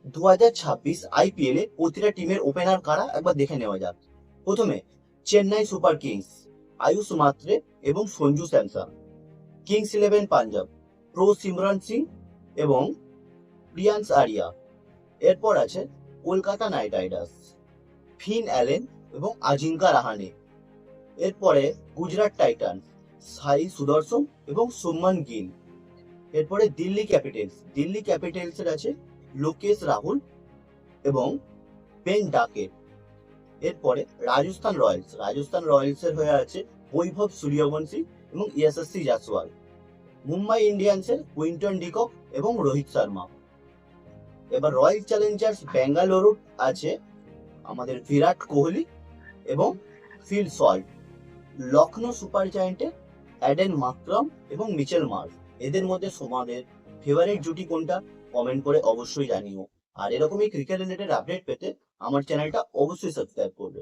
2026 IPL এ প্রতিটা টিমের opener কারা একবার দেখে নেওয়া যাক। প্রথমে চেন্নাই সুপার কিংস, আয়ুষ মাত্রে এবং Sanju Samson. Kings Eleven Punjab, Prabhsimran Singh এবং প্রিয়ান্স আরিয়া। এরপর আছে Kolkata Knight Riders, Finn Allen এবং আজিঙ্কা রাহানে। এরপরে গুজরাট টাইটান্স, সাই সুদর্শন এবং সুমন গিল। এরপরে দিল্লি ক্যাপিটালসের আছে লোকেশ রাহুল এবং বেন ডাকেট। এরপরে রাজস্থান রয়্যালসের হয়ে আছে বৈভব সূর্যবংশী এবং ইয়াশস্বী জাসওয়াল। মুম্বাই ইন্ডিয়ান্সের কুইন্টন ডিকক এবং রোহিত শর্মা। এবার রয়্যাল চ্যালেঞ্জার্স বেঙ্গালুরু আছে আমাদের বিরাট কোহলি এবং ফিল সল্ট। লখনৌ সুপার জায়ান্টে অ্যাডেন মাকরাম এবং মিচেল মার্শ। এদের মধ্যে তোমাদের ফেভারিট জুটি কোনটা কমেন্ট করে অবশ্যই জানিও। আর এরকমই ক্রিকেট রিলেটেড আপডেট পেতে আমার চ্যানেলটা অবশ্যই সাবস্ক্রাইব করবে।